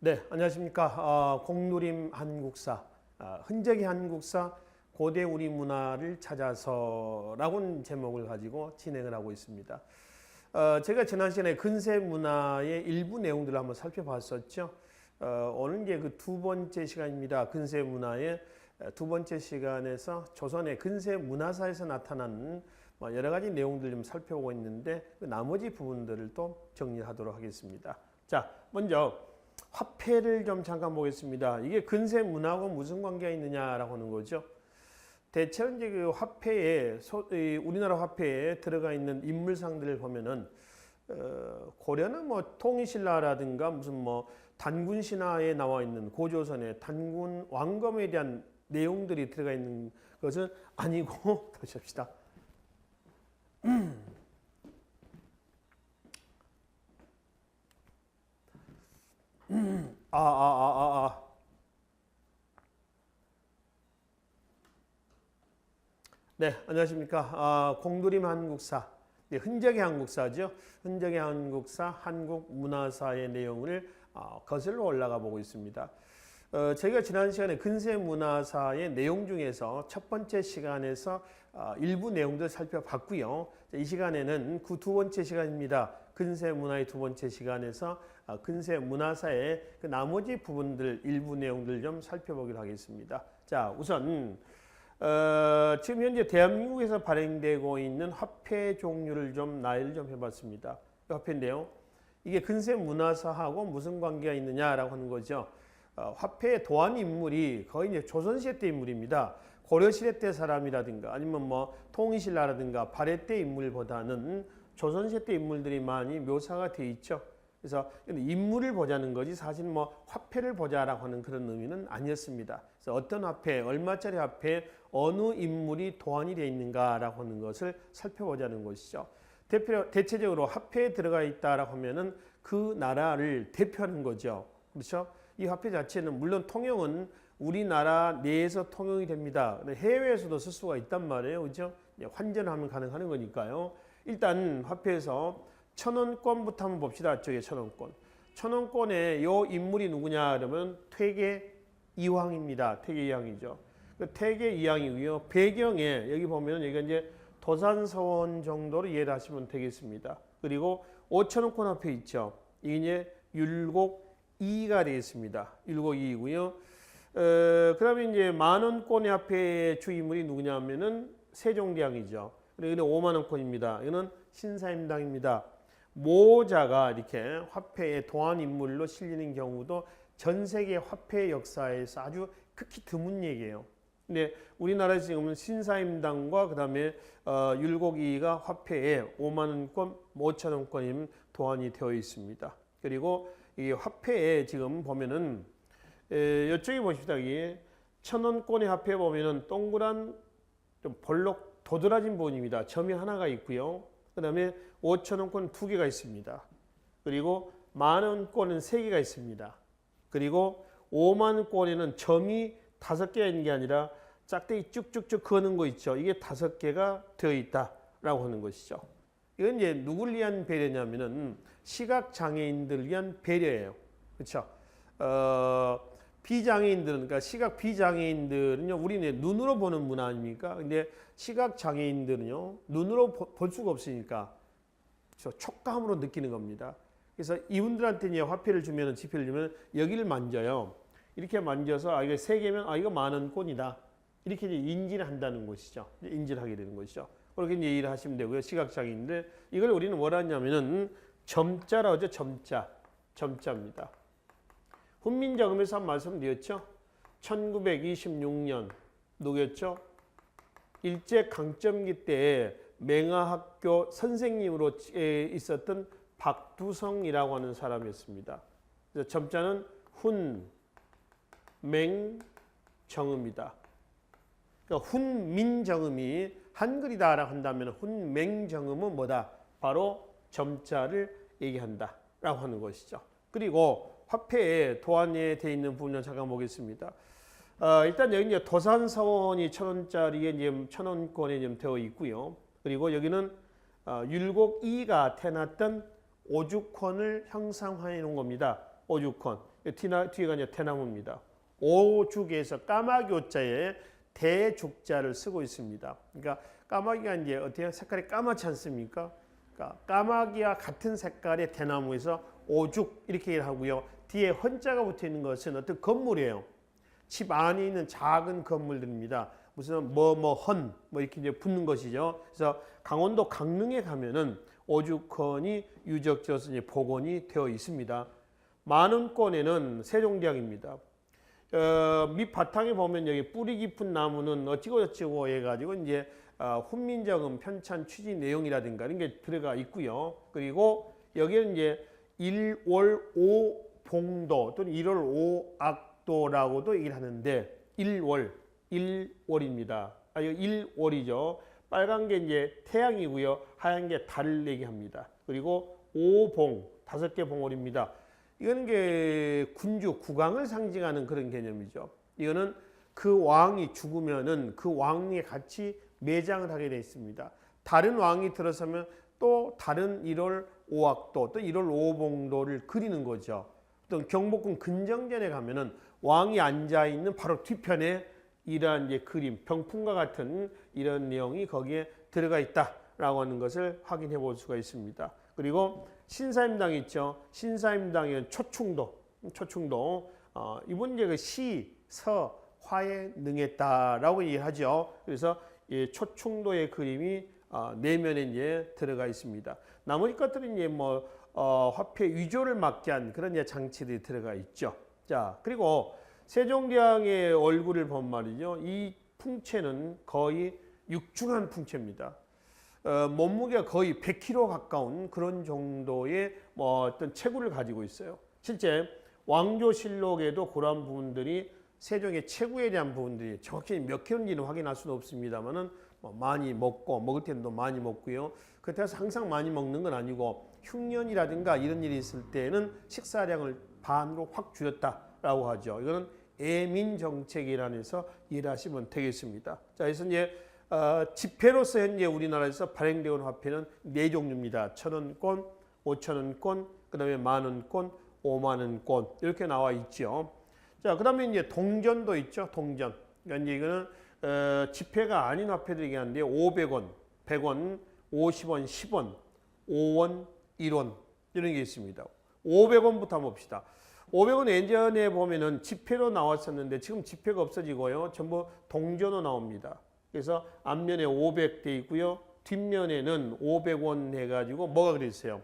네, 안녕하십니까. 공누림 한국사, 흔적의 한국사, 고대 우리 문화를 찾아서라는 제목을 가지고 진행을 하고 있습니다. 제가 지난 시간에 근세 문화의 일부 내용들을 한번 살펴봤었죠. 오늘 이제 그 두 번째 시간입니다. 근세 문화의 두 번째 시간에서 조선의 근세 문화사에서 나타나는 여러 가지 내용들 좀 살펴보고 있는데 그 나머지 부분들을 또 정리하도록 하겠습니다. 자, 먼저 화폐를 좀 잠깐 보겠습니다. 이게 근세 문화하고 무슨 관계가 있느냐라고 하는 거죠. 대체로 이제 그 화폐에 우리나라 화폐에 들어가 있는 인물상들을 보면은 고려는 뭐 통일신라라든가 무슨 뭐 단군 신화에 나와 있는 고조선의 단군 왕검에 대한 내용들이 들어가 있는 것은 아니고 다시 합시다. 네, 안녕하십니까. 공누림 한국사, 흔적의 한국사죠. 흔적의 한국사, 한국 문화사의 내용을 거슬러 올라가 보고 있습니다. 저희가 지난 시간에 근세 문화사의 내용 중에서 첫 번째 시간에서 일부 내용들 살펴봤고요. 이 시간에는 그 두 번째 시간입니다. 근세 문화의 두 번째 시간에서 근세 문화사의 그 나머지 부분들 일부 내용들 좀 살펴보기로 하겠습니다. 자, 우선 지금 현재 대한민국에서 발행되고 있는 화폐 종류를 좀 나열을 좀 해봤습니다. 화폐인데요. 이게 근세 문화사하고 무슨 관계가 있느냐라고 하는 거죠. 화폐의 도안 인물이 거의 이제 조선시대 때 인물입니다. 고려시대 때 사람이라든가 아니면 뭐 통일신라라든가 발해 때 인물보다는 조선시대 때 인물들이 많이 묘사가 돼 있죠. 그래서 인물을 보자는 거지 사실 뭐 화폐를 보자라고 하는 그런 의미는 아니었습니다. 그래서 어떤 화폐, 얼마짜리 화폐에 어느 인물이 도안이 되어 있는가라고 하는 것을 살펴보자는 것이죠. 대체적으로 화폐에 들어가 있다라고 하면은 그 나라를 대표하는 거죠. 그렇죠? 이 화폐 자체는 물론 통용은 우리나라 내에서 통용이 됩니다. 해외에서도 쓸 수가 있단 말이에요. 그렇죠? 환전하면 가능한 거니까요. 일단 화폐에서 천원권부터 한번 봅시다. 저게 천원권. 천원권에 요 인물이 누구냐 그러면 퇴계 이황입니다. 퇴계 이황이죠. 퇴계 이황이고요. 배경에 여기 보면 여기가 이제 도산서원 정도로 이해를 하시면 되겠습니다. 그리고 5천원권 화폐 있죠. 이게 이제 율곡 2가 되겠습니다. 율곡 2이고요. 그다음에 이제 만원권의 화폐의 주인물이 누구냐 하면은 세종대왕이죠. 그리고 이는 5만원권입니다. 이거는 신사임당입니다. 모자가 이렇게 화폐의 도안 인물로 실리는 경우도 전 세계 화폐 역사에서 아주 극히 드문 얘기예요. 근데 우리나라에서 지금은 신사임당과 그다음에 율곡이가 화폐에 5만원권, 5천원권임 도안이 되어 있습니다. 그리고 이 화폐에 지금 보면은 이쪽에 보십시다. 이 천원권의 화폐 보면은 동그란 좀 볼록 도드라진 부분입니다. 점이 하나가 있고요. 그 다음에 5천원권 2개가 있습니다. 그리고 만원권은 3개가 있습니다. 그리고 5만원권에는 점이 5개가 있는 게 아니라 짝대기 쭉쭉쭉 그는 거 있죠. 이게 5개가 되어 있다라고 하는 것이죠. 이건 이제 누구를 위한 배려냐면은 시각장애인들을 위한 배려예요. 그렇죠? 비장애인들은, 그러니까 시각 비장애인들은요, 우리는 눈으로 보는 문화 아닙니까? 근데 시각 장애인들은요, 눈으로 볼 수가 없으니까 촉감으로 느끼는 겁니다. 그래서 이분들한테 화폐를 주면, 지폐를 주면 여기를 만져요. 이렇게 만져서 이거 3개면 이거 만원권이다. 이렇게 이제 인지를 한다는 것이죠. 인지를 하게 되는 것이죠. 그렇게 이제 이해를 하시면 되고요. 시각 장애인들 이걸 우리는 뭐라 하냐면은 점자라고 하죠. 점자입니다. 훈민정음에서 한 말씀드렸죠. 1926년 누구였죠? 일제강점기 때 맹아학교 선생님으로 있었던 박두성이라고 하는 사람이었습니다. 그래서 점자는 훈맹정음이다. 그러니까 훈민정음이 한글이다라고 한다면 훈맹정음은 뭐다? 바로 점자를 얘기한다라고 하는 것이죠. 그리고 화폐에 도안에 되어 있는 부분을 잠깐 보겠습니다. 일단 여기 이제 도산서원이 천원짜리에 이제 천원권에 좀 되어 있고요. 그리고 여기는 율곡 2가 태어났던 오죽헌을 형상화해 놓은 겁니다. 오죽헌. 뒤가 이제 대나무입니다. 오죽에서 까마귀 오자에 대죽자를 쓰고 있습니다. 그러니까 까마귀가 이제 어떻게 색깔이 까맣지 않습니까? 그러니까 까마귀와 같은 색깔의 대나무에서 오죽 이렇게 하고요. 뒤에 헌자가 붙어 있는 것은 어떤 건물이에요. 집 안에 있는 작은 건물들입니다. 무슨 헌 이렇게 이제 붙는 것이죠. 그래서 강원도 강릉에 가면은 오죽헌이 유적지로서 이제 복원이 되어 있습니다. 만운권에는 세종대왕입니다. 밑바탕에 보면 여기 뿌리 깊은 나무는 어찌고 해가지고 이제 훈민정음 편찬 취지 내용이라든가 이런 게 들어가 있고요. 그리고 여기는 이제 1월 5봉도 또는 1월 5악도라고도 얘기를 하는데 1월입니다. 이거 1월이죠. 빨간 게 이제 태양이고요. 하얀 게 달을 얘기합니다. 그리고 5봉, 5개 봉월입니다. 이거는 게 군주, 국왕을 상징하는 그런 개념이죠. 이거는 그 왕이 죽으면은 그 왕에 같이 매장을 하게 되어 있습니다. 다른 왕이 들어서면 또 다른 1월 5악도, 또 1월 5봉도를 그리는 거죠. 또 경복궁 근정전에 가면은 왕이 앉아 있는 바로 뒤편에 이러한 이제 그림, 병풍과 같은 이런 내용이 거기에 들어가 있다라고 하는 것을 확인해 볼 수가 있습니다. 그리고 신사임당 있죠. 신사임당은 초충도, 이분 이제 그 시, 서, 화에 능했다라고 얘기하죠. 그래서 이 초충도의 그림이 내면에 이제 들어가 있습니다. 나머지 것들은 이제 화폐 위조를 막게 한 그런 이제 장치들이 들어가 있죠. 자, 그리고 세종대왕의 얼굴을 본 말이죠. 이 풍채는 거의 육중한 풍채입니다. 몸무게가 거의 100kg 가까운 그런 정도의 어떤 체구를 가지고 있어요. 실제 왕조실록에도 그러한 부분들이 세종의 체구에 대한 부분들이 정확히 몇 킬로인지는 확인할 수는 없습니다만은 많이 먹고 먹을 때는 또 많이 먹고요. 그렇다고 해서 항상 많이 먹는 건 아니고 흉년이라든가 이런 일이 있을 때는 식사량을 반으로 확 줄였다라고 하죠. 이거는 애민 정책이라는 데서 이해하시면 되겠습니다. 자, 그래서 이제 지폐로서 현재 우리나라에서 발행되어 온 화폐는 4종류입니다. 1,000원권, 5,000원권, 그다음에 만원권, 5만원권 이렇게 나와 있죠. 자, 그다음에 이제 동전도 있죠. 동전. 그러니까 이제 이거는 지폐가 아닌 화폐들이긴 한데 500원, 100원, 50원, 10원, 5원, 1원 이런 게 있습니다. 500원부터 한번 봅시다. 500원 예전에 보면은 지폐로 나왔었는데 지금 지폐가 없어지고요. 전부 동전으로 나옵니다. 그래서 앞면에 500 돼 있고요. 뒷면에는 500원 해가지고 뭐가 그려 있어요?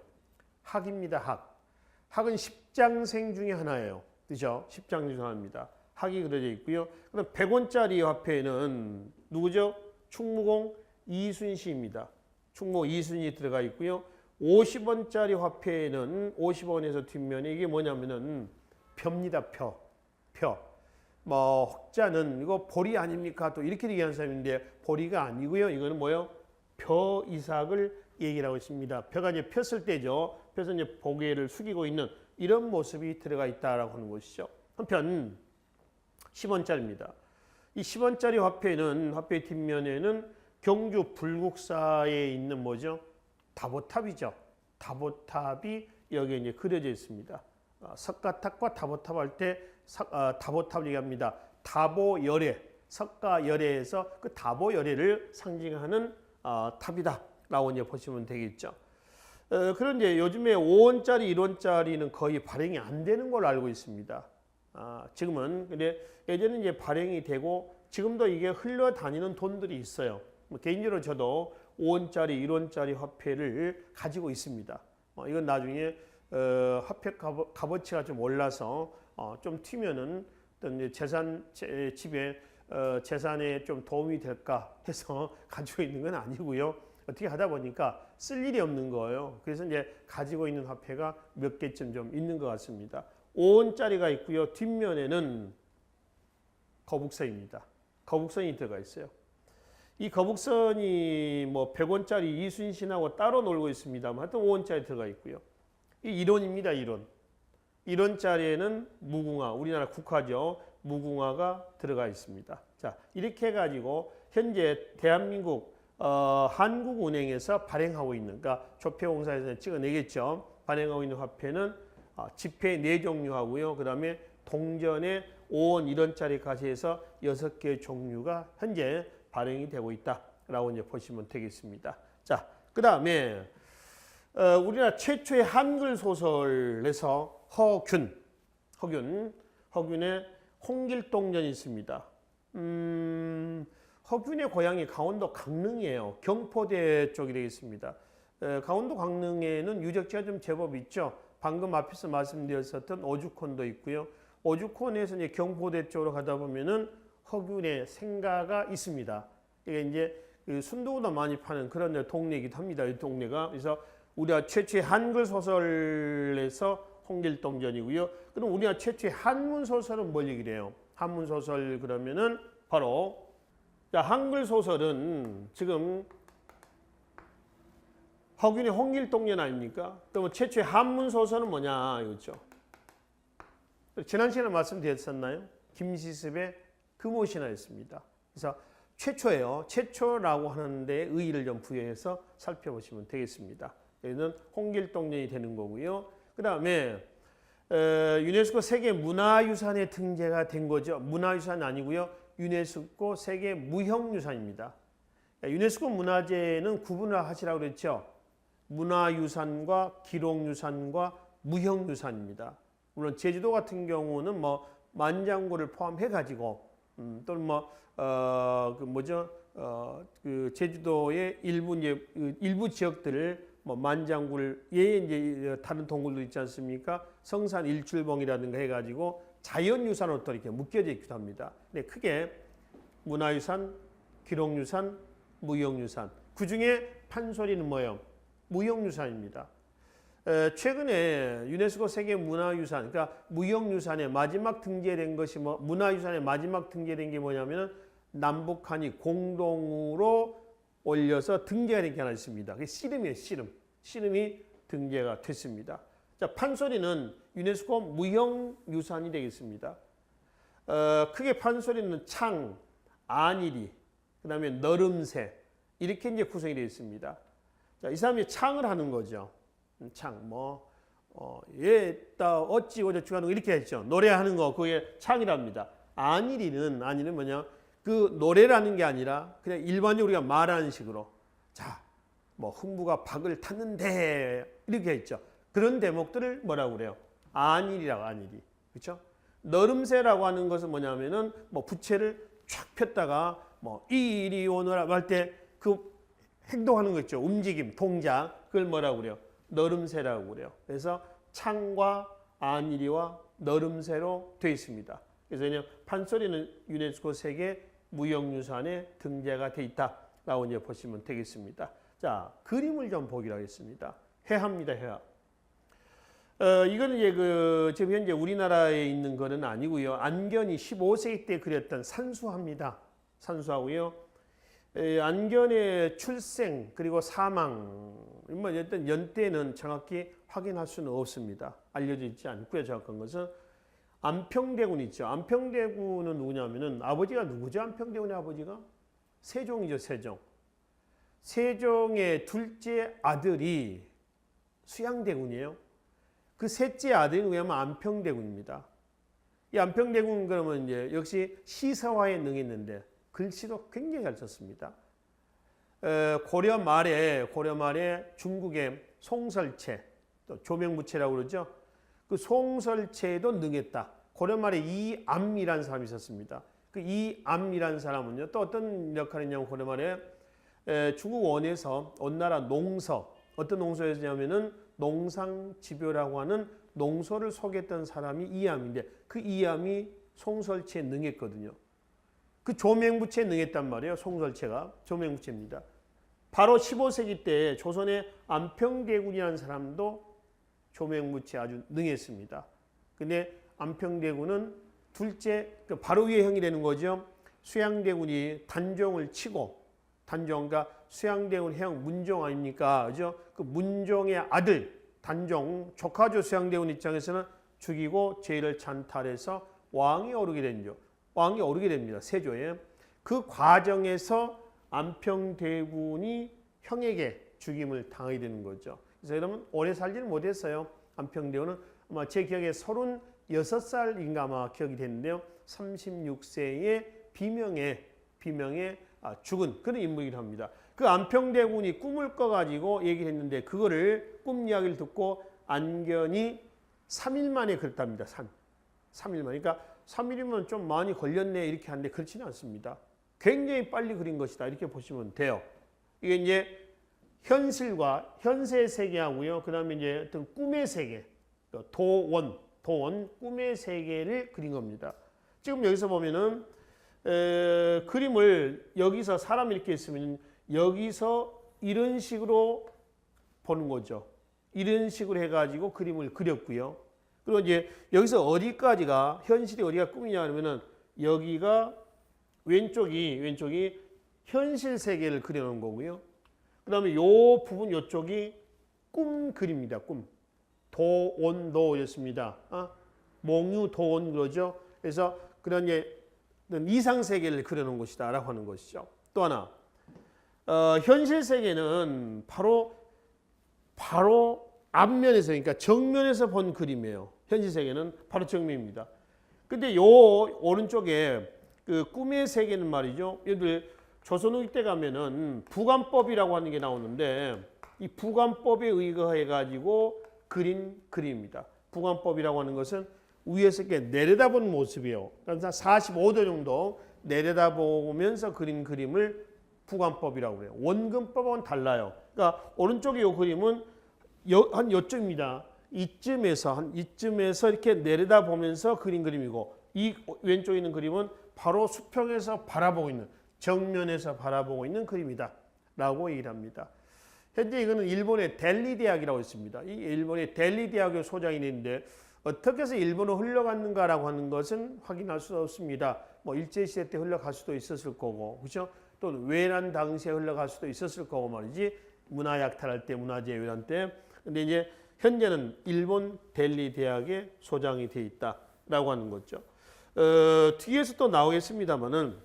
학입니다. 학. 학은 십장생 중에 하나예요. 그죠? 십장 중 하나입니다. 학이 그려져 있고요. 그럼 100원짜리 화폐는 누구죠? 충무공 이순시입니다. 충무공 이순이 들어가 있고요. 50원짜리 화폐는 50원에서 뒷면에 이게 뭐냐면은 벼입니다. 벼. 혹자는 이거 보리 아닙니까? 또 이렇게 얘기하는 사람인데 보리가 아니고요. 이거는 뭐예요? 벼 이삭을 얘기를 하고 있습니다. 벼가 이제 폈을 때죠. 그래서 이제 고개를 숙이고 있는 이런 모습이 들어가 있다라고 하는 것이죠. 한편 10원짜리입니다. 이 10원짜리 화폐는 화폐 뒷면에는 경주 불국사에 있는 뭐죠? 다보탑이죠. 다보탑이 여기에 이제 그려져 있습니다. 석가탑과 다보탑 할 때 다보탑을 얘기합니다. 다보열애, 석가열애에서 그 다보열애를 상징하는 탑이다라고 이제 보시면 되겠죠. 그런데 요즘에 5원짜리, 1원짜리는 거의 발행이 안 되는 걸로 알고 있습니다. 지금은 근데 예전에 이제 발행이 되고 지금도 이게 흘러다니는 돈들이 있어요. 개인적으로 저도 5원짜리, 1원짜리 화폐를 가지고 있습니다. 이건 나중에 화폐 값어치가 좀 올라서 좀 튀면은 어떤 집에 재산에 좀 도움이 될까 해서 가지고 있는 건 아니고요. 어떻게 하다 보니까 쓸 일이 없는 거예요. 그래서 이제 가지고 있는 화폐가 몇 개쯤 좀 있는 것 같습니다. 5원짜리가 있고요. 뒷면에는 거북선입니다. 거북선이 들어가 있어요. 이 거북선이 100원짜리 이순신하고 따로 놀고 있습니다만 하여튼 5원짜리 들어가 있고요. 이 1원입니다. 1원. 1원짜리에는 무궁화, 우리나라 국화죠. 무궁화가 들어가 있습니다. 자, 이렇게 해가지고 현재 대한민국 한국은행에서 발행하고 있는, 그러니까 조폐공사에서 찍어내겠죠. 발행하고 있는 화폐는 지폐 4종류 하고요. 그 다음에 동전에 5원 1원짜리 가시에서 6개의 종류가 현재 발행이 되고 있다라고 이제 보시면 되겠습니다. 자, 그 다음에 우리나라 최초의 한글 소설에서 허균의 홍길동전이 있습니다. 허균의 고향이 강원도 강릉이에요. 경포대 쪽이 되겠습니다. 강원도 강릉에는 유적지가 좀 제법 있죠. 방금 앞에서 말씀드렸었던 오죽헌도 있고요. 오죽헌에서 이제 경포대 쪽으로 가다 보면은 허균의 생가가 있습니다. 이게 이제 순두부도 많이 파는 그런 동네이기도 합니다. 이 동네가. 그래서 우리가 최초의 한글 소설에서 홍길동전이고요. 그럼 우리가 최초의 한문 소설은 뭘 얘기를 해요? 한문 소설 그러면은 바로 자, 한글 소설은 지금 허균의 홍길동전 아닙니까? 그러면 최초의 한문 소설은 뭐냐 이거죠. 지난 시간에 말씀드렸었나요? 김시습의 금오신화였습니다. 그래서 최초예요. 최초라고 하는데 의의를 좀 부여해서 살펴보시면 되겠습니다. 여기는 홍길동전이 되는 거고요. 그 다음에 유네스코 세계 문화유산에 등재가 된 거죠. 문화유산 아니고요. 유네스코 세계 무형유산입니다. 유네스코 문화재는 구분을 하시라고 그랬죠. 문화유산과 기록유산과 무형유산입니다. 물론 제주도 같은 경우는 뭐 만장굴을 포함해 가지고 또는 그 제주도의 일부 지역들을 뭐 만장굴 이제 다른 동굴도 있지 않습니까? 성산 일출봉이라든가 해가지고 자연유산으로 또 이렇게 묶여져 있기도 합니다. 근데 크게 문화유산, 기록유산, 무형유산. 그 중에 판소리는 뭐예요? 무형유산입니다. 최근에 유네스코 세계 문화유산, 그러니까 무형유산에 마지막 등재된 것이 문화유산에 마지막 등재된 게 뭐냐면은 남북한이 공동으로 올려서 등재가 된 게 하나 있습니다. 그게 씨름이에요, 씨름. 씨름이 등재가 됐습니다. 자, 판소리는 유네스코 무형유산이 되겠습니다. 크게 판소리는 창, 안일이, 그 다음에 너름새, 이렇게 이제 구성이 되어 있습니다. 자, 이 사람이 창을 하는 거죠. 창, 어찌고 저찌고 하는 거 이렇게 했죠. 노래하는 거, 그게 창이랍니다. 안일이는 뭐냐? 그 노래라는 게 아니라 그냥 일반적으로 우리가 말하는 식으로 자, 흥부가 박을 탔는데 이렇게 했죠. 그런 대목들을 뭐라고 그래요? 안일이라고, 안일이. 그렇죠? 너름새라고 하는 것은 뭐냐면은 부채를 쫙 폈다가 이리 오너라 할 때 그 행동하는 거 있죠. 움직임, 동작. 그걸 뭐라고 그래요? 너름새라고 그래요. 그래서 창과 안일이와 너름새로 되어 있습니다. 그래서 그냥 판소리는 유네스코 세계 무형유산에 등재가 되어 있다라고 이제 보시면 되겠습니다. 자, 그림을 좀 보기로 하겠습니다. 해합니다, 해합. 이거는 이제 지금 현재 우리나라에 있는 거는 아니고요. 안견이 15세기 때 그렸던 산수화입니다. 산수화고요. 안견의 출생 그리고 사망, 어떤 연대는 정확히 확인할 수는 없습니다. 알려져 있지 않고요. 정확한 것은 안평대군 있죠. 안평대군은 누구냐면은 아버지가 누구죠? 안평대군의 아버지가 세종이죠. 세종. 세종의 둘째 아들이 수양대군이에요. 그 셋째 아들이 누구냐면 안평대군입니다. 이 안평대군 그러면 이제 역시 시사화에 능했는데 글씨도 굉장히 잘 썼습니다. 고려 말에 중국의 송설체, 또 조명부체라고 그러죠. 그 송설체에도 능했다. 고려 말에 이암이라는 사람이 있었습니다. 그 이암이라는 사람은요, 또 어떤 역할을 했냐면 고려 말에 중국 원에서 원나라 농서, 어떤 농서였냐면은 농상집요라고 하는 농소를 속였던 사람이 이암인데 그 이암이 송설체에 능했거든요. 그 조명부체에 능했단 말이에요. 송설체가 조명부체입니다. 바로 15세기 때 조선의 안평대군이라는 사람도 조명부체 아주 능했습니다. 근데 안평대군은 둘째, 바로 위에 형이 되는 거죠. 수양대군이 단종을 치고, 단종과 수양대군 형 문종 아닙니까? 그죠? 그 문종의 아들 단종, 조카죠. 수양대군 입장에서는 죽이고 죄를 찬탈해서 왕이 오르게 되죠. 왕이 오르게 됩니다. 세조에. 그 과정에서 안평대군이 형에게 죽임을 당하게 되는 거죠. 그래서 여러분 오래 살지는 못했어요. 안평대군은 아마 제 기억에 36살인가 아마 기억이 되는데요. 36세의 비명에 죽은 그런 인물이기도 합니다. 그 안평대군이 꿈을 꿔가지고 얘기를 했는데 그거를 꿈 이야기를 듣고 안견이 3일 만에 그랬답니다. 3일 만에. 그러니까 3일이면 좀 많이 걸렸네 이렇게 하는데 그렇지는 않습니다. 굉장히 빨리 그린 것이다 이렇게 보시면 돼요. 이게 이제 현실과 현세 세계하고요. 그 다음에 이제 어떤 꿈의 세계, 도원, 꿈의 세계를 그린 겁니다. 지금 여기서 보면은 그림을 여기서 사람이 이렇게 있으면 여기서 이런 식으로 보는 거죠. 이런 식으로 해가지고 그림을 그렸고요. 그리고 이제 여기서 어디까지가 현실이 어디가 꿈이냐 하면은 여기가 왼쪽이 현실 세계를 그려놓은 거고요. 그 다음에 요 부분 요쪽이 꿈 그림입니다. 꿈. 도원도였습니다. 몽유 도원 그러죠. 그래서 그런 이상 세계를 그려놓은 것이다라고 하는 것이죠. 또 하나 현실 세계는 바로 앞면에서 그러니까 정면에서 본 그림이에요. 현실 세계는 바로 정면입니다. 근데 요 오른쪽에 그 꿈의 세계는 말이죠. 얘들 조선 후기 때 가면은 부관법이라고 하는 게 나오는데 이 부관법에 의거해 가지고 그린 그림입니다. 부관법이라고 하는 것은 위에서 이렇게 내려다보는 모습이에요. 그러니까 45도 정도 내려다보면서 그린 그림을 부관법이라고 그래요. 원근법은 달라요. 그러니까 오른쪽에 이 그림은 한 요쯤입니다. 이쯤에서 이렇게 내려다보면서 그린 그림이고 이 왼쪽에 있는 그림은 바로 수평에서 바라보고 있는 정면에서 바라보고 있는 그림이다 라고 얘기를 합니다. 현재 이거는 일본의 델리 대학이라고 있습니다. 이 일본의 델리 대학의 소장이 있는데 어떻게 해서 일본으로 흘러갔는가라고 하는 것은 확인할 수 없습니다. 뭐 일제시대 때 흘러갈 수도 있었을 거고, 그렇죠? 또 외란 당시에 흘러갈 수도 있었을 거고 말이지. 문화약탈할 때, 문화재해란 때. 근데 이제 현재는 일본 델리 대학의 소장이 돼 있다라고 하는 거죠. 뒤에서 또 나오겠습니다만은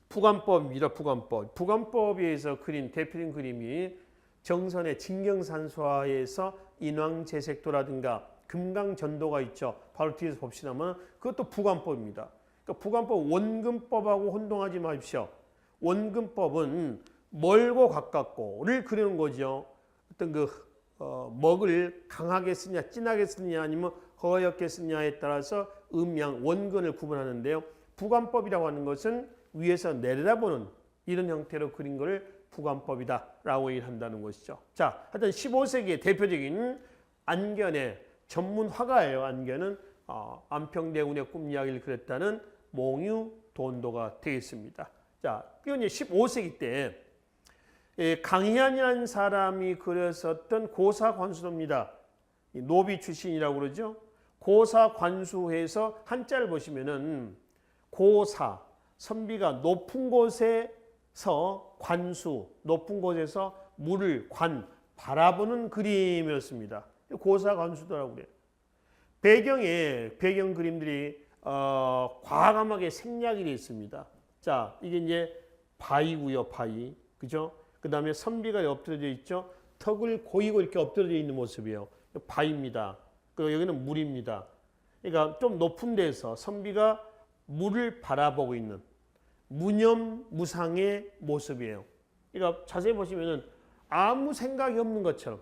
부관법입니다. 부관법. 부관법에 의해서 그린 대표적인 그림이 정선의 진경산수화에서 인왕제색도라든가 금강전도가 있죠. 바로 뒤에서 봅시다만 그것도 부관법입니다. 그러니까 부관법 원근법하고 혼동하지 마십시오. 원근법은 멀고 가깝고를 그리는 거죠. 어떤 먹을 강하게 쓰냐, 진하게 쓰냐, 아니면 허옇게 쓰냐에 따라서 음양, 원근을 구분하는데요. 부관법이라고 하는 것은 위에서 내려다보는 이런 형태로 그린 것을 부관법이다라고 얘기를 한다는 것이죠. 자, 하여튼 15세기의 대표적인 안견의 전문 화가예요. 안견은 안평대군의 꿈 이야기를 그렸다는 몽유 도원도가 되겠습니다. 자, 이건 이제 15세기 때 강희안이라는 사람이 그렸었던 고사관수도입니다. 노비 출신이라고 그러죠. 고사관수해서 한자를 보시면은 고사, 선비가 높은 곳에서 관수, 높은 곳에서 물을 바라보는 그림이었습니다. 고사관수도라고 그래요. 배경 그림들이 과감하게 생략이 되어 있습니다. 자, 이게 이제 바위고요, 바위. 그죠? 그 다음에 선비가 엎드려져 있죠. 턱을 고이고 이렇게 엎드려져 있는 모습이에요. 바위입니다. 그리고 여기는 물입니다. 그러니까 좀 높은 데서 선비가 물을 바라보고 있는 무념무상의 모습이에요. 그러니까 자세히 보시면은 아무 생각이 없는 것처럼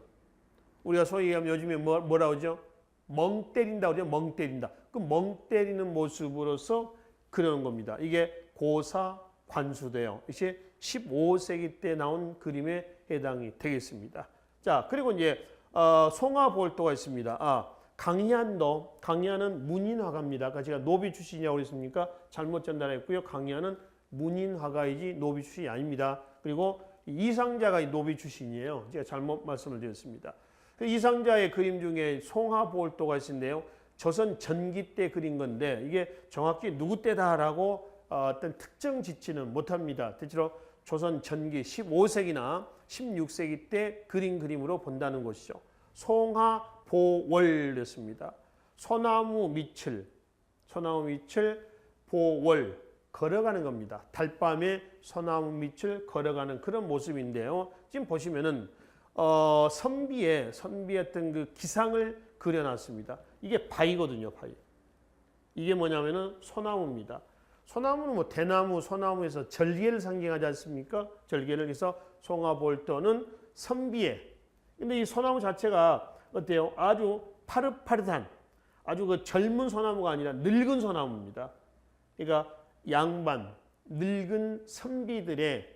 우리가 소위 얘기하면 요즘에 뭐라 그러죠? 멍 때린다 그러죠? 멍 때린다. 그 멍 때리는 모습으로서 그러는 겁니다. 이게 고사관수도예요. 이게 15세기 때 나온 그림에 해당이 되겠습니다. 자, 그리고 이제 송화볼도가 있습니다. 강희안은 문인화가입니다. 아까 제가 노비 출신이라고 그랬습니까? 잘못 전달했고요. 강희안은 문인화가이지 노비 출신이 아닙니다. 그리고 이상자가 노비 출신이에요. 제가 잘못 말씀을 드렸습니다. 그 이상자의 그림 중에 송화볼도가 있는데요. 조선 전기 때 그린 건데 이게 정확히 누구 때다라고 어떤 특정 짓지는 못합니다. 대체로 조선 전기 15세기나 16세기 때 그린 그림으로 본다는 것이죠. 송화보월이었습니다. 소나무 밑을 보월 걸어가는 겁니다. 달밤에 소나무 밑을 걸어가는 그런 모습인데요. 지금 보시면은 선비의 어떤 그 기상을 그려놨습니다. 이게 바위거든요. 바위. 이게 뭐냐면은 소나무입니다. 소나무는 뭐 대나무, 소나무에서 절개를 상징하지 않습니까? 절개를 해서 송화볼도는 선비에. 근데 이 소나무 자체가 어때요? 아주 파릇파릇한 아주 그 젊은 소나무가 아니라 늙은 소나무입니다. 그러니까 양반, 늙은 선비들의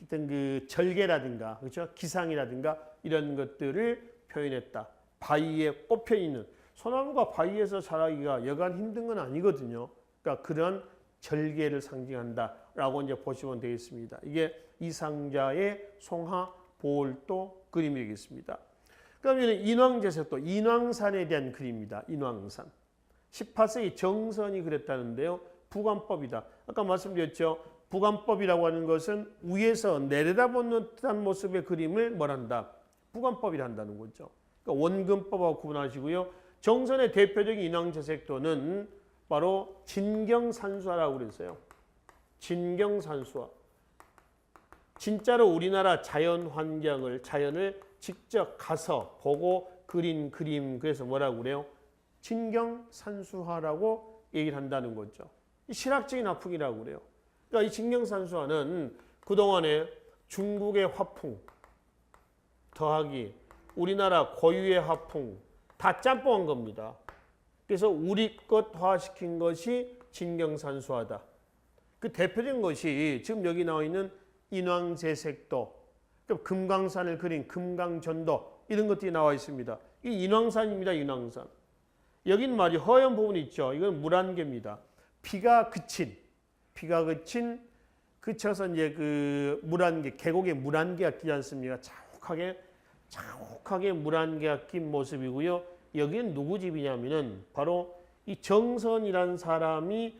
어떤 그 절개라든가, 그렇죠? 기상이라든가 이런 것들을 표현했다. 바위에 꼽혀 있는 소나무가 바위에서 자라기가 여간 힘든 건 아니거든요. 그러니까 그런 절개를 상징한다라고 이제 보시면 되겠습니다. 이게 이상자의 송화볼도 그림이 되겠습니다. 그다음에 인왕제색도, 인왕산에 대한 그림입니다. 인왕산. 18세기 정선이 그랬다는데요. 부관법이다. 아까 말씀드렸죠. 부관법이라고 하는 것은 위에서 내려다보는 듯한 모습의 그림을 뭐란다? 부관법이라 한다는 거죠. 그러니까 원근법하고 구분하시고요. 정선의 대표적인 인왕제색도는 바로 진경산수화라고 그랬어요. 진경산수화. 진짜로 우리나라 자연 환경을, 자연을 직접 가서 보고 그린 그림, 그래서 뭐라고 그래요? 진경산수화라고 얘기를 한다는 거죠. 실학적인 화풍이라고 그래요. 그러니까 이 진경산수화는 그동안에 중국의 화풍 더하기 우리나라 고유의 화풍 다 짬뽕한 겁니다. 그래서 우리 것화시킨 것이 진경산수화다. 그 대표적인 것이 지금 여기 나와 있는 인왕제색도, 금강산을 그린 금강전도 이런 것들이 나와 있습니다. 이 인왕산입니다. 인왕산. 여긴 말이 허연 부분이 있죠. 이건 물안개입니다. 비가 그쳐서 이제 그 물안개, 계곡에 물안개가 끼지 않습니까? 자욱하게 물안개가 낀 모습이고요. 여기는 누구 집이냐면은 바로 이 정선이라는 사람의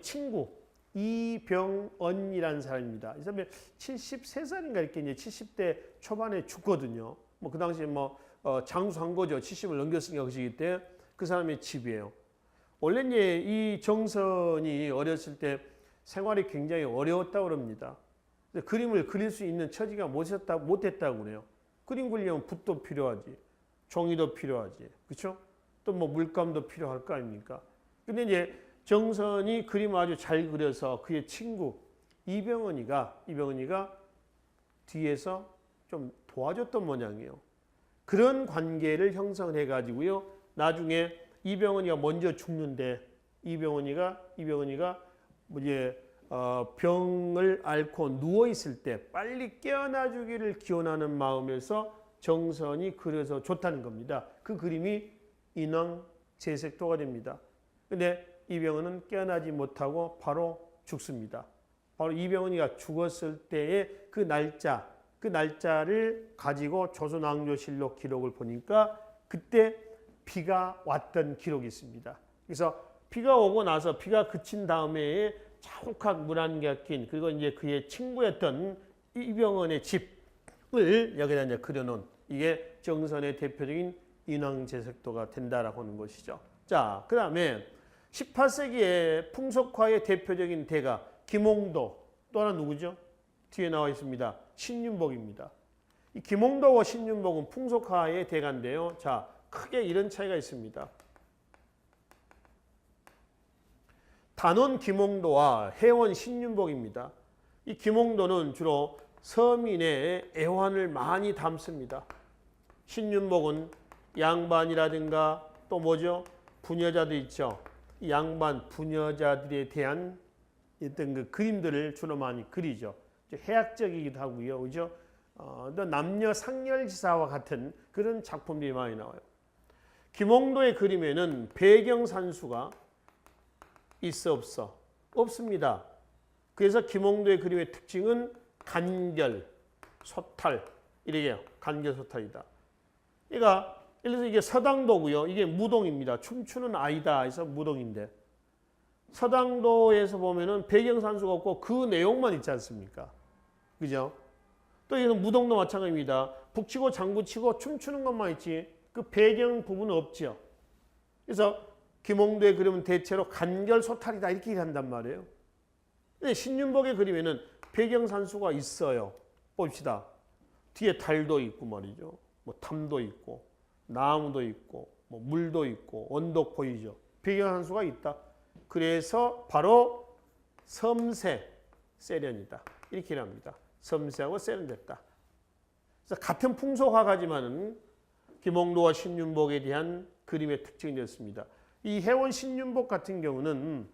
친구 이병언이라는 사람입니다. 이 사람이 73살인가 이렇게 이제 70대 초반에 죽거든요. 뭐 그 당시에 장수한 거죠. 70을 넘겼으니까 그 시기 때 그 사람의 집이에요. 원래 이제 이 정선이 어렸을 때 생활이 굉장히 어려웠다고 그럽니다. 그림을 그릴 수 있는 처지가 못했다고 그래요. 그림 그리려면 붓도 필요하지, 종이도 필요하지, 그렇죠? 또 뭐 물감도 필요할 거 아닙니까? 근데 이제 정선이 그림을 아주 잘 그려서 그의 친구 이병헌이가 뒤에서 좀 도와줬던 모양이에요. 그런 관계를 형성해 가지고요. 나중에 이병헌이가 먼저 죽는데 이병헌이가 이제 병을 앓고 누워 있을 때 빨리 깨어나 주기를 기원하는 마음에서 정선이 그려서 좋다는 겁니다. 그 그림이 인왕제색도가 됩니다. 근데 이병헌은 깨어나지 못하고 바로 죽습니다. 바로 이병헌이가 죽었을 때의 그 날짜를 가지고 조선왕조실록 기록을 보니까 그때 비가 왔던 기록이 있습니다. 그래서 비가 오고 나서 비가 그친 다음에 자욱하게 물안개가 낀, 그리고 이제 그의 친구였던 이병헌의 집을 여기다 이제 그려놓은 이게 정선의 대표적인 인왕제색도가 된다라고 하는 것이죠. 자, 그 다음에 18세기의 풍속화의 대표적인 대가 김홍도, 또 하나 누구죠? 뒤에 나와 있습니다. 신윤복입니다. 이 김홍도와 신윤복은 풍속화의 대가인데요. 자, 크게 이런 차이가 있습니다. 단원 김홍도와 해원 신윤복입니다. 이 김홍도는 주로 서민의 애환을 많이 담습니다. 신윤복은 양반이라든가 또 뭐죠? 부녀자들 있죠. 양반, 부녀자들에 대한 어떤 그 그림들을 주로 많이 그리죠. 해학적이기도 하고요. 그죠? 또 남녀 상렬지사와 같은 그런 작품들이 많이 나와요. 김홍도의 그림에는 배경산수가 있어 없어? 없습니다. 그래서 김홍도의 그림의 특징은 간결, 소탈, 이래요. 간결, 소탈이다. 그러니까 예를 들어서 이게 서당도고요. 이게 무동입니다. 춤추는 아이다 해서 무동인데 서당도에서 보면은 배경산수가 없고 그 내용만 있지 않습니까? 그죠? 또 이건 무동도 마찬가지입니다. 북치고 장구치고 춤추는 것만 있지 그 배경 부분은 없죠. 그래서 김홍도의 그림은 대체로 간결소탈이다 이렇게 한단 말이에요. 근데 신윤복의 그림에는 배경산수가 있어요. 봅시다. 뒤에 달도 있고 말이죠. 뭐 담도 있고 나무도 있고 뭐 물도 있고 원도 보이죠. 배경한수가 있다. 그래서 바로 섬세, 세련이다. 이렇게 합니다. 섬세하고 세련됐다. 그래서 같은 풍속화가지만은 김홍도와 신윤복에 대한 그림의 특징이 되었습니다. 이 해원 신윤복 같은 경우는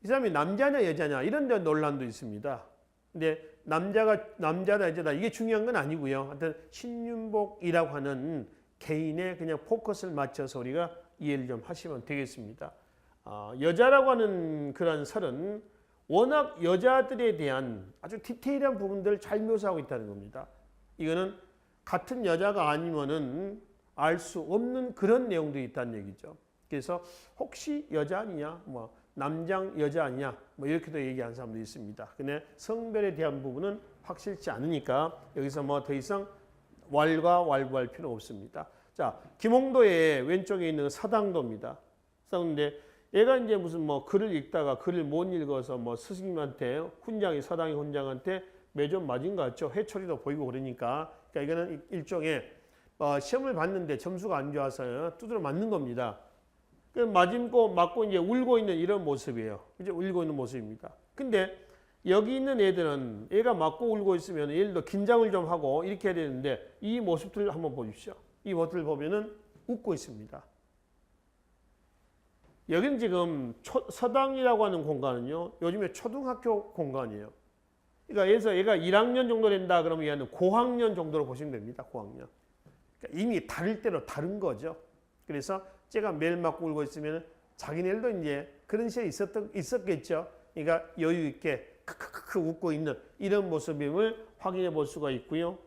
이 사람이 남자냐 여자냐 이런 데 논란도 있습니다. 근데 남자다 여자다 이게 중요한 건 아니고요. 하여튼 신윤복이라고 하는 개인의 그냥 포커스를 맞춰서 우리가 이해를 좀 하시면 되겠습니다. 여자라고 하는 그런 설은 워낙 여자들에 대한 아주 디테일한 부분들을 잘 묘사하고 있다는 겁니다. 이거는 같은 여자가 아니면은 알 수 없는 그런 내용들이 있다는 얘기죠. 그래서 혹시 여자 아니냐, 뭐 남장 여자 아니냐, 뭐 이렇게도 얘기하는 사람도 있습니다. 근데 성별에 대한 부분은 확실치 않으니까 여기서 뭐 더 이상 왈가왈부할 필요 없습니다. 자, 김홍도의 왼쪽에 있는 사당도입니다. 그런데 얘가 이제 무슨 뭐 글을 읽다가 글을 못 읽어서 뭐 스승님한테 사당의 훈장한테 매점 맞은 것 같죠. 회초리도 보이고 그러니까. 그러니까 이거는 일종의 시험을 봤는데 점수가 안 좋아서 두드려 맞는 겁니다. 맞고 이제 울고 있는 이런 모습이에요. 이제 울고 있는 모습입니다. 근데 여기 있는 애들은 얘가 맞고 울고 있으면 예를 들어 긴장을 좀 하고 이렇게 해야 되는데 이 모습들을 한번 보십시오. 이 모습을 보면은 웃고 있습니다. 여기는 지금 서당이라고 하는 공간은요. 요즘에 초등학교 공간이에요. 그러니까 여기서 얘가 1학년 정도 된다 그러면 얘는 고학년 정도로 보시면 됩니다. 고학년. 그러니까 이미 다를 대로 다른 거죠. 그래서 제가 매일 맞고 울고 있으면 자기네들도 이제 그런 시절이 있었겠죠. 그러니까 여유 있게 크크크 웃고 있는 이런 모습임을 확인해 볼 수가 있고요.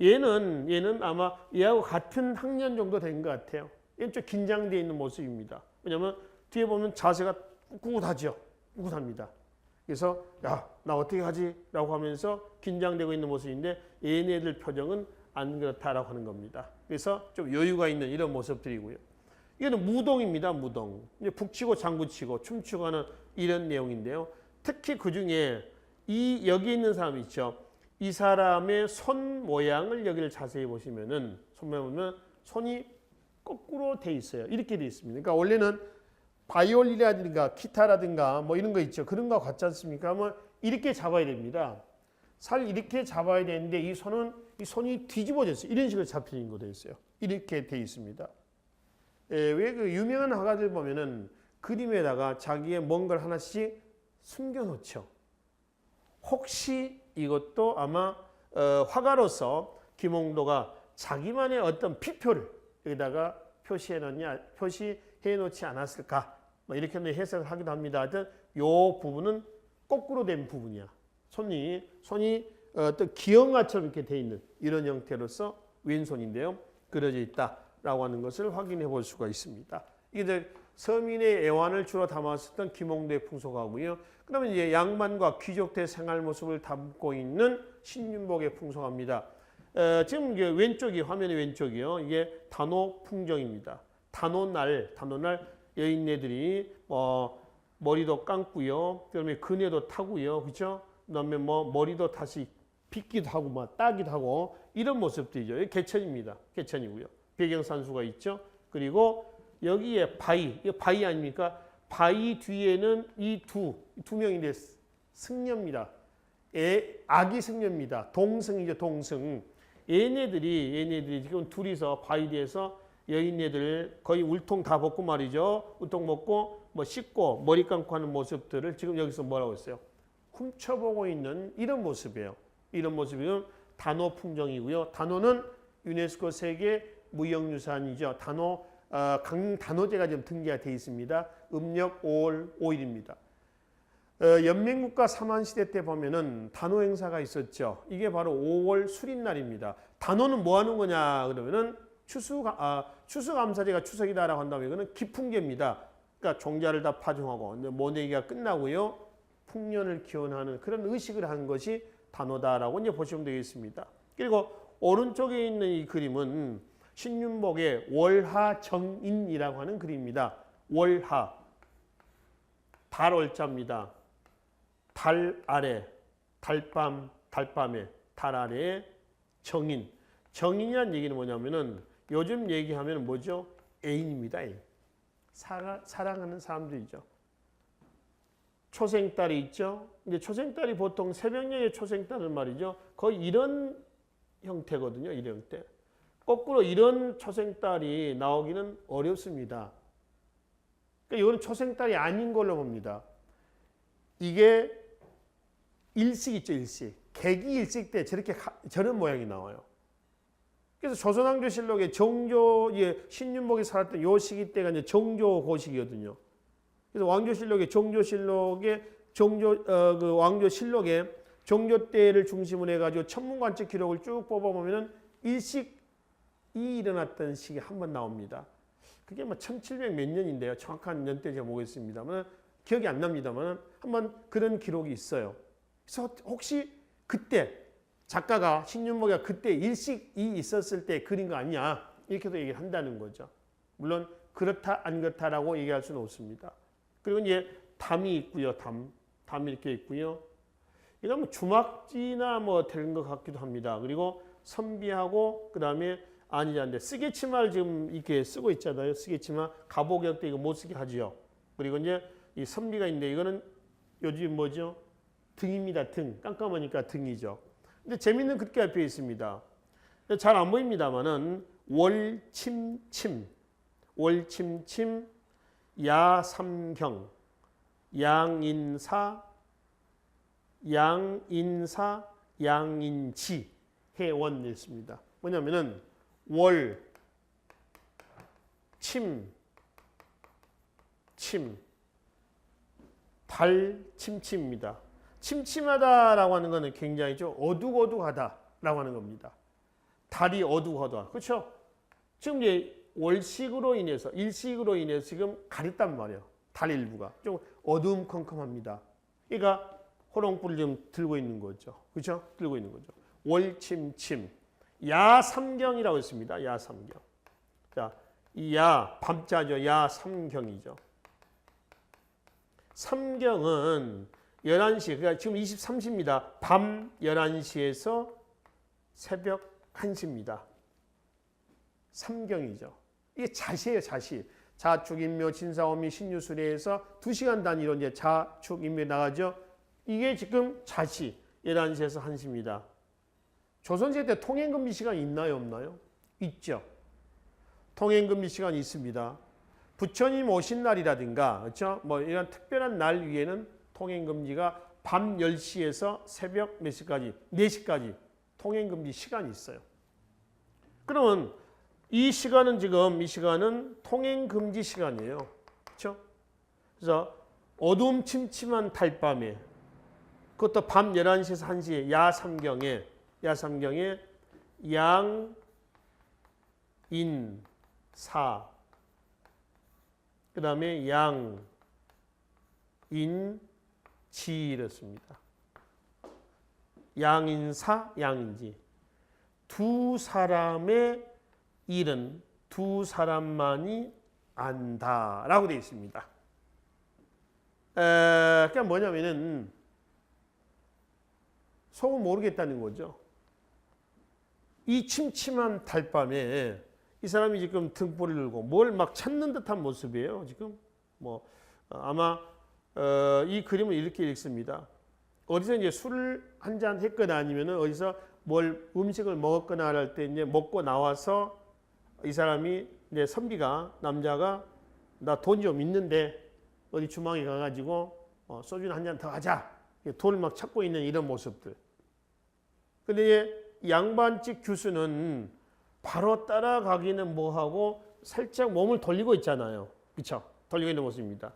얘는 아마 얘하고 같은 학년 정도 된 것 같아요. 얘는 좀 긴장되어 있는 모습입니다. 왜냐하면 뒤에 보면 자세가 꿋꿋하죠. 꿋꿋합니다. 그래서 야, 나 어떻게 하지? 라고 하면서 긴장되고 있는 모습인데 얘네들 표정은 안 그렇다라고 하는 겁니다. 그래서 좀 여유가 있는 이런 모습들이고요. 이거는 무동입니다. 무동. 이제 북치고 장구치고 춤추고 하는 이런 내용인데요. 특히 그중에 여기 있는 사람 있죠. 이 사람의 손 모양을 여기를 자세히 보시면은 손이 거꾸로 돼 있어요. 이렇게 돼 있습니다. 그러니까 원래는 바이올린이라든가 기타라든가 뭐 이런 거 있죠. 그런 거 같지 않습니까? 뭐 이렇게 잡아야 됩니다. 살 이렇게 잡아야 되는데 이 손이 뒤집어졌어요. 이런 식으로 잡히는 거 돼 있어요. 이렇게 돼 있습니다. 왜 그 유명한 화가들 보면은 그림에다가 자기의 뭔가를 하나씩 숨겨놓죠. 혹시 이것도 아마 화가로서 김홍도가 자기만의 어떤 피표를 여기다가 표시해 놓지 않았을까? 뭐 이렇게 해석을 하기도 합니다. 하여튼 요 부분은 거꾸로 된 부분이야. 손이 어떤 기형아처럼 이렇게 돼 있는 이런 형태로서 왼손인데요. 그려져 있다라고 하는 것을 확인해 볼 수가 있습니다. 이게 서민의 애환을 주로 담았었던 김홍도의 풍속화고요. 그러면 이제 양반과 귀족들의 생활 모습을 담고 있는 신윤복의 풍속화입니다. 지금 이게 화면의 왼쪽이요. 이게 단오 풍정입니다. 단오날 여인네들이 머리도 감고요. 그다음에 그네도 타고요. 그렇죠? 그다음에 머리도 다시 빗기도 하고 따기도 하고 이런 모습들이죠. 이게 개천입니다. 개천이고요. 배경산수가 있죠. 그리고 여기에 이거 바위 아닙니까? 바위 뒤에는 이 두 명인데 승려입니다. 아기 승려입니다. 동승이죠. 동승. 얘네들이 지금 둘이서 바위 뒤에서 여인네들 거의 울통 다 벗고 말이죠. 울통 벗고 씻고 머리 감고 하는 모습들을 지금 여기서 뭐라고 했어요? 훔쳐보고 있는 이런 모습이에요. 이런 모습이면 단오 풍정이고요. 단오는 유네스코 세계 무형유산이죠. 강단오제가 지금 등재가 되어 있습니다. 음력 5월 5일입니다. 연맹국가 삼한시대 때 보면은 단오 행사가 있었죠. 이게 바로 5월 수린날입니다. 단오는 뭐 하는 거냐 그러면은 추수감사제가 추석이다라고 한다면 이거는 기풍제입니다. 그러니까 종자를 다 파종하고 모내기가 끝나고요. 풍년을 기원하는 그런 의식을 한 것이 단오다라고 이제 보시면 되겠습니다. 그리고 오른쪽에 있는 이 그림은 신윤복의 월하정인이라고 하는 그림입니다. 월하, 달월자입니다. 달 아래, 달밤에, 달 아래 정인. 정인이라는 얘기는 뭐냐면은 요즘 얘기하면 뭐죠? 애인입니다. 애인. 사랑하는 사람들이죠. 초생딸이 있죠. 이제 초생딸이 보통 새벽녘의 초생딸은 말이죠. 거의 이런 형태거든요. 이런 형태. 거꾸로 이런 초생딸이 나오기는 어렵습니다. 그러니까 이거는 초생딸이 아닌 걸로 봅니다. 이게 일식 있죠. 일식. 개기 일식 때 저런 모양이 나와요. 그래서 조선왕조실록에 신윤복이 살았던 요 시기 때가 이제 정조고시기거든요. 그래서 왕조실록에 그 왕조실록에 정조 때를 중심으로 해가지고 천문관측 기록을 쭉 뽑아보면은 일식이 일어났던 시기 한 번 나옵니다. 그게 뭐 1700 몇 년인데요. 정확한 년대 제가 모르겠습니다만 기억이 안 납니다만 한번 그런 기록이 있어요. 그래서 혹시 그때 작가가 신윤복이가 그때 일식이 있었을 때 그린 거 아니냐 이렇게도 얘기를 한다는 거죠. 물론 그렇다 안 그렇다라고 얘기할 수는 없습니다. 그리고 이제 담이 있고요. 담이 이렇게 있고요. 이건 뭐 주막지나 뭐 되는 것 같기도 합니다. 그리고 선비하고 그 다음에 아니자인데 쓰개치마를 지금 이렇게 쓰고 있잖아요. 쓰개치마 가보격 때 이거 못 쓰게 하죠. 그리고 이제 이 선비가 있는데 이거는 요즘 뭐죠? 등입니다. 등. 깜깜하니까 등이죠. 근데 재밌는 글귀가 앞에 있습니다. 잘 안 보입니다만은 월침침, 야삼경, 양인사, 양인지 해원 있습니다. 뭐냐면은 월, 침, 달, 침침입니다. 침침하다라고 하는 것은 굉장히 좀 어둑어둑하다라고 하는 겁니다. 달이 어둑어둑하다. 그렇죠? 지금 이제 월식으로 인해서 일식으로 인해서 지금 가렸단 말이에요. 달 일부가 좀 어두움컴컴합니다. 그러니까 호롱불을 좀 들고 있는 거죠. 그렇죠? 들고 있는 거죠. 월침침 야삼경이라고 있습니다. 야삼경. 자, 이 밤자죠. 야삼경이죠. 삼경은 11시, 그러니까 지금 23시입니다. 밤 11시에서 새벽 1시입니다. 삼경이죠. 이게 자시예요, 자시. 자축인묘, 진사오미, 신유술에서 2시간 단위로 이제 자축인묘 나가죠. 이게 지금 자시, 11시에서 1시입니다. 조선시대 때 통행금지 시간이 있나요, 없나요? 있죠. 통행금지 시간이 있습니다. 부처님 오신 날이라든가, 그렇죠? 뭐 이런 특별한 날 위에는 통행금지가 밤 10시에서 새벽 몇 시까지? 4시까지 통행금지 시간이 있어요. 그러면 이 시간은 통행금지 시간이에요. 그렇죠? 그래서 어두움 침침한 달밤에 그것도 밤 11시에서 1시에 야삼경에 양인사 그 다음에 양인지 이렇습니다. 양인사, 양인지. 두 사람의 일은 두 사람만이 안다라고 되어 있습니다. 그러니까 뭐냐면은 속은 모르겠다는 거죠. 이 침침한 달밤에 이 사람이 지금 등불을 들고 뭘 막 찾는 듯한 모습이에요. 지금 뭐 아마 이 그림을 이렇게 읽습니다. 어디서 이제 술을 한 잔 했거나 아니면은 어디서 뭘 음식을 먹었거나 할 때 이제 먹고 나와서 이 사람이 이제 선비가 남자가 나 돈 좀 있는데 어디 주방에 가가지고 소주나 한 잔 더 하자. 돈을 막 찾고 있는 이런 모습들. 근데 양반집 교수는 바로 따라가기는 뭐하고 살짝 몸을 돌리고 있잖아요. 그렇죠? 돌리고 있는 모습입니다.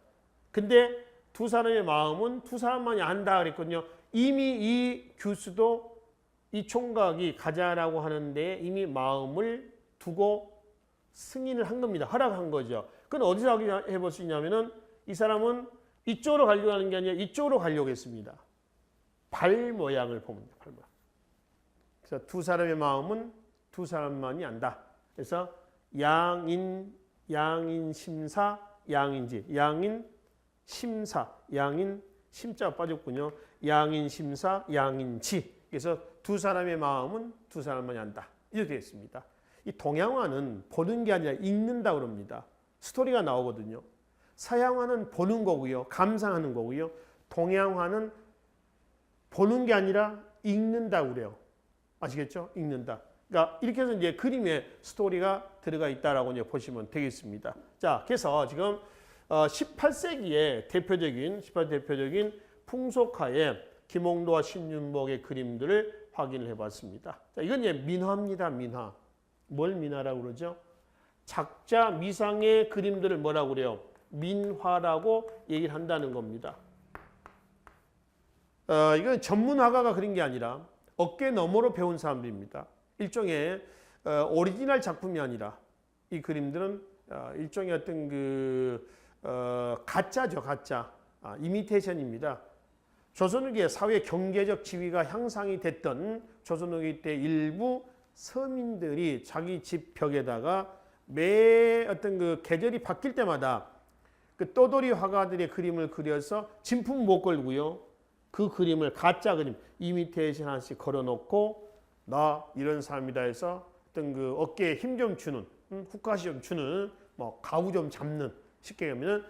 근데 두 사람의 마음은 두 사람만이 안다 그랬거든요. 이미 이 교수도 이 총각이 가자라고 하는데 이미 마음을 두고 승인을 한 겁니다. 허락한 거죠. 그건 어디서 해볼 수 있냐면은 이 사람은 이쪽으로 가려고 하는 게 아니라 이쪽으로 가려고 했습니다. 발 모양을 보면 돼요. 발 모양. 그래서 두 사람의 마음은 두 사람만이 안다. 그래서 양인심사, 양인지, 양인심사, 양인 심자가 빠졌군요. 양인심사, 양인지. 그래서 두 사람의 마음은 두 사람만이 안다. 이렇게 되어 있습니다. 이 동양화는 보는 게 아니라 읽는다 그럽니다. 스토리가 나오거든요. 서양화는 보는 거고요. 감상하는 거고요. 동양화는 보는 게 아니라 읽는다 그래요. 아시겠죠? 읽는다. 그러니까 이렇게 해서 이제 그림에 스토리가 들어가 있다라고 이제 보시면 되겠습니다. 자, 그래서 지금 18세기의 대표적인 풍속화의 김홍도와 신윤복의 그림들을 확인을 해봤습니다. 자, 이건 이제 민화입니다. 민화. 뭘 민화라고 그러죠? 작자 미상의 그림들을 뭐라고 그래요? 민화라고 얘기를 한다는 겁니다. 이건 전문 화가가 그린 게 아니라 어깨 너머로 배운 사람들입니다. 일종의 오리지널 작품이 아니라 이 그림들은 일종의 어떤 가짜죠, 가짜. 이미테이션입니다. 조선후기의 사회 경제적 지위가 향상이 됐던 조선후기 때 일부 서민들이 자기 집 벽에다가 매 어떤 계절이 바뀔 때마다 그 떠돌이 화가들의 그림을 그려서 진품 못 걸고요. 그 그림을 가짜 그림, 이미테이션 하나씩 걸어놓고 나 이런 사람이다 해서 어떤 어깨에 힘 좀 주는, 훅가시 좀 주는, 뭐 가구 좀 잡는, 쉽게 하면은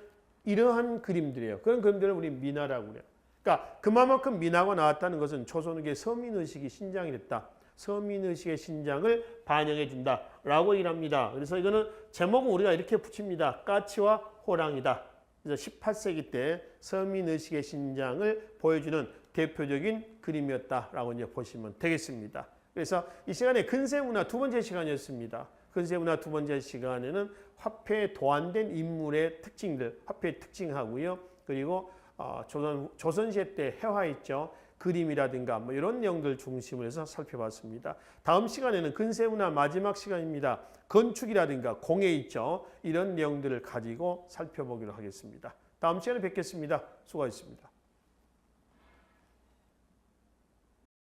이러한 그림들이에요. 그런 그림들을 우리 민화라고 그래요. 그러니까 그만큼 민화가 나왔다는 것은 조선후기의 서민의식이 신장이 됐다. 서민의식의 신장을 반영해 준다라고 얘기합니다. 그래서 이거는 제목은 우리가 이렇게 붙입니다. 까치와 호랑이다. 그래서 18세기 때 서민의식의 신장을 보여주는 대표적인 그림이었다라고 이제 보시면 되겠습니다. 그래서 이 시간에 근세문화 두 번째 시간이었습니다. 근세문화 두 번째 시간에는 화폐에 도안된 인물의 특징들, 화폐의 특징하고요. 그리고 조선시대 때 해화했죠. 그림이라든가 뭐 이런 내용들 중심으로 해서 살펴봤습니다. 다음 시간에는 근세문화 마지막 시간입니다. 건축이라든가 공예 있죠. 이런 내용들을 가지고 살펴보기로 하겠습니다. 다음 시간에 뵙겠습니다. 수고하셨습니다.